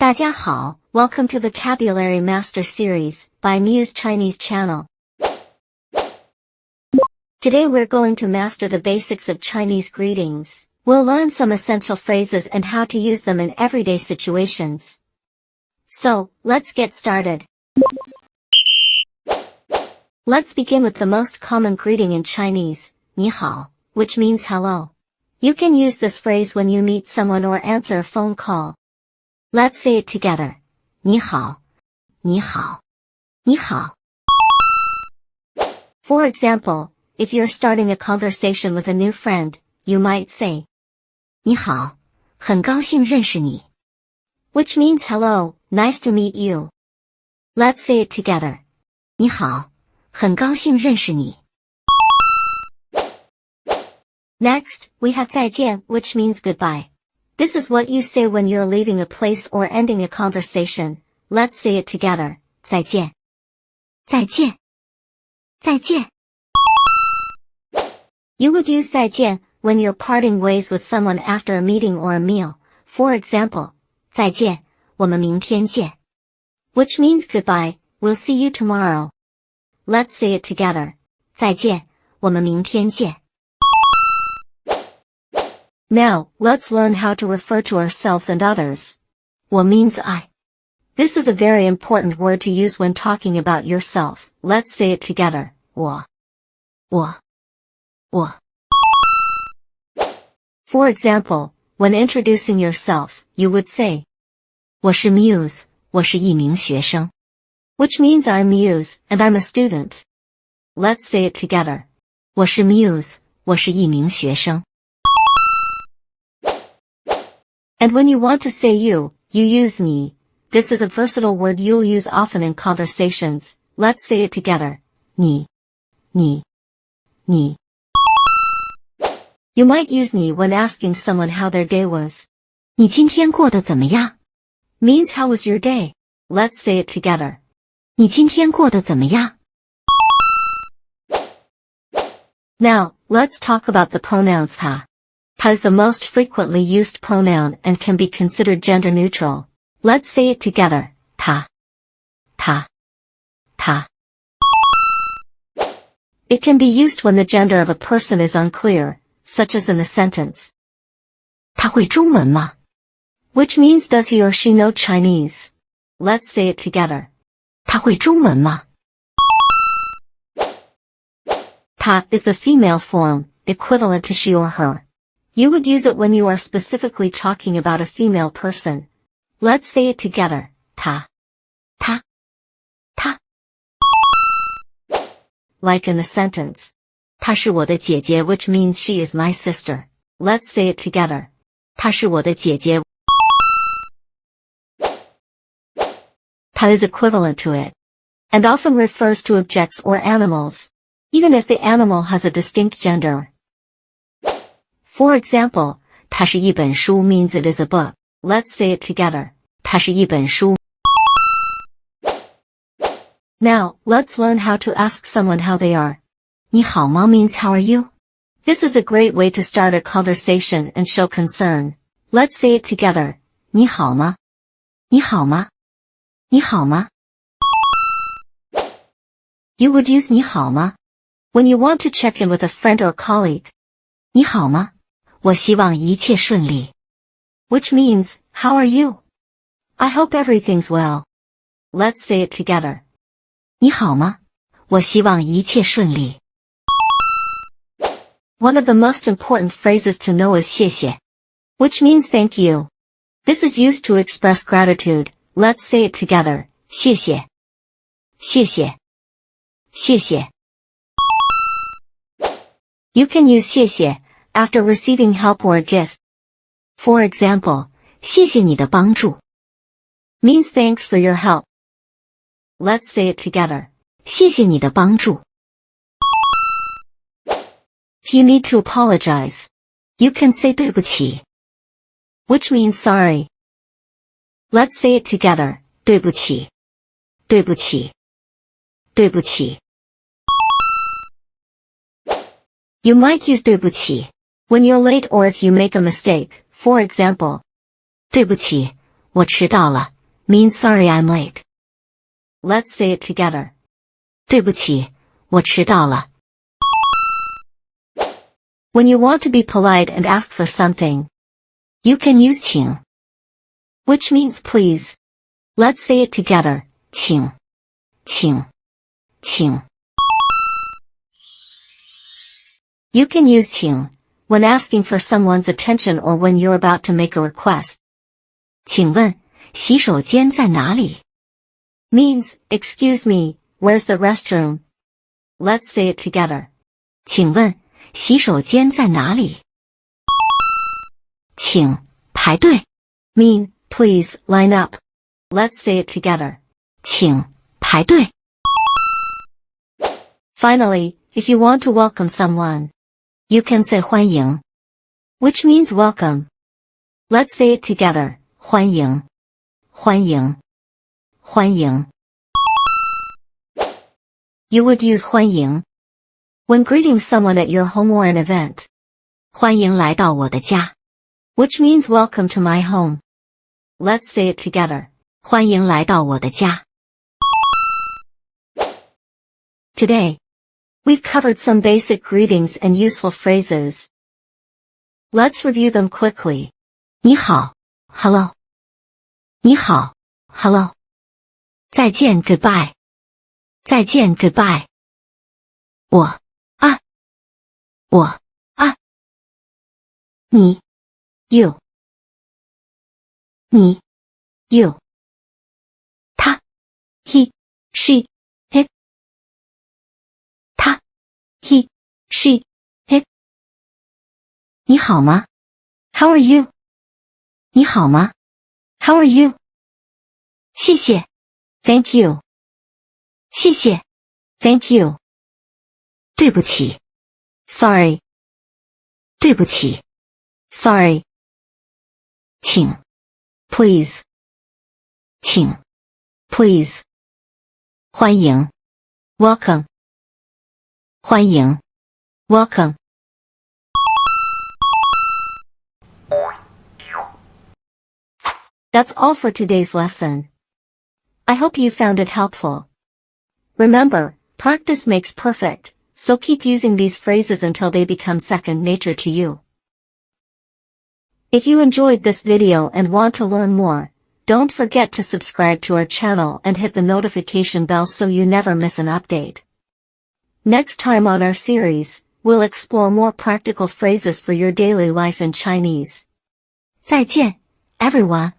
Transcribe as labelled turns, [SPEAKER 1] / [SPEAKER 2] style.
[SPEAKER 1] 大家好, welcome to Vocabulary Master Series by Muse Chinese Channel. Today we're going to master the basics of Chinese greetings. We'll learn some essential phrases and how to use them in everyday situations. So, let's get started. Let's begin with the most common greeting in Chinese, 你好, which means hello. You can use this phrase when you meet someone or answer a phone call. Let's say it together. 你好,你好,你好. For example, if you're starting a conversation with a new friend, you might say, 你好,很高兴认识你. Which means hello, nice to meet you. Let's say it together. 你好,很高兴认识你. Next, we have 再见, which means goodbye. This is what you say when you're leaving a place or ending a conversation. Let's say it together. 再见. 再见. 再见. You would use 再见 when you're parting ways with someone after a meeting or a meal. For example, 再见, 我们明天见. Which means goodbye, we'll see you tomorrow. Let's say it together. 再见, 我们明天见. Now, let's learn how to refer to ourselves and others. 我 means I. This is a very important word to use when talking about yourself. Let's say it together. 我. 我. 我. For example, when introducing yourself, you would say, 我是 Muse, 我是一名学生. Which means I'm Muse, and I'm a student. Let's say it together. 我是 Muse, 我是一名学生. And when you want to say you use你. This is a versatile word you'll use often in conversations. Let's say it together. 你. 你. 你. You might use 你 when asking someone how their day was. 你今天过得怎么样? Means how was your day? Let's say it together. 你今天过得怎么样? Now, let's talk about the pronouns 他. 他 is the most frequently used pronoun and can be considered gender neutral. Let's say it together. 他. 他. 他. It can be used when the gender of a person is unclear, such as in the sentence. 他会中文吗? Which means does he or she know Chinese? Let's say it together. 他会中文吗? 他 is the female form, equivalent to she or her. You would use it when you are specifically talking about a female person. Let's say it together. 她. 她. 她. Like in the sentence. 她是我的姐姐 which means she is my sister. Let's say it together. 她是我的姐姐. 她 is equivalent to it. And often refers to objects or animals. Even if the animal has a distinct gender. For example, 它是一本书 means it is a book. Let's say it together. 它是一本书. Now, let's learn how to ask someone how they are. 你好吗 means how are you? This is a great way to start a conversation and show concern. Let's say it together. 你好吗? 你好吗? 你好吗? You would use 你好吗 when you want to check in with a friend or colleague. 你好吗? 我希望一切顺利. Which means, how are you? I hope everything's well. Let's say it together. 你好吗? 我希望一切顺利. One of the most important phrases to know is 谢谢, which means thank you. This is used to express gratitude. Let's say it together. 谢谢. 谢谢. 谢谢. You can use 谢谢 after receiving help or a gift. For example, 谢谢你的帮助 means thanks for your help. Let's say it together. 谢谢你的帮助. If you need to apologize, you can say 对不起 which means sorry. Let's say it together. 对不起. 对不起. 对不起. You might use 对不起 when you're late or if you make a mistake. For example, 对不起，我迟到了， means sorry I'm late. Let's say it together. 对不起，我迟到了。When you want to be polite and ask for something, you can use 请, which means please. Let's say it together. 请，请，请。You can use 请 when asking for someone's attention or when you're about to make a request. 请问，洗手间在哪里 means, excuse me, where's the restroom? Let's say it together. 请问，洗手间在哪里？请排队 mean, please line up. Let's say it together. 请排队。Finally, if you want to welcome someone, you can say 欢迎, which means welcome. Let's say it together. 欢迎，欢迎，欢迎。You would use 欢迎 when greeting someone at your home or an event. 欢迎来到我的家 which means welcome to my home. Let's say it together. 欢迎来到我的家 Today, we've covered some basic greetings and useful phrases. Let's review them quickly. 你好 hello. 你好 hello. 再见 goodbye. 再见 goodbye. 我啊你 you 你 you 他 he she it 他 he she it 你好吗 How are you 你好吗 How are you 谢谢 Thank you 谢谢 Thank you 对不起 Sorry 对不起 Sorry 请 Please 请 Please 欢迎 Welcome 欢迎 Welcome That's all for today's lesson. I hope you found it helpful. Remember, practice makes perfect, so keep using these phrases until they become second nature to you. If you enjoyed this video and want to learn more, don't forget to subscribe to our channel and hit the notification bell so you never miss an update. Next time on our series, we'll explore more practical phrases for your daily life in Chinese. 再见, everyone.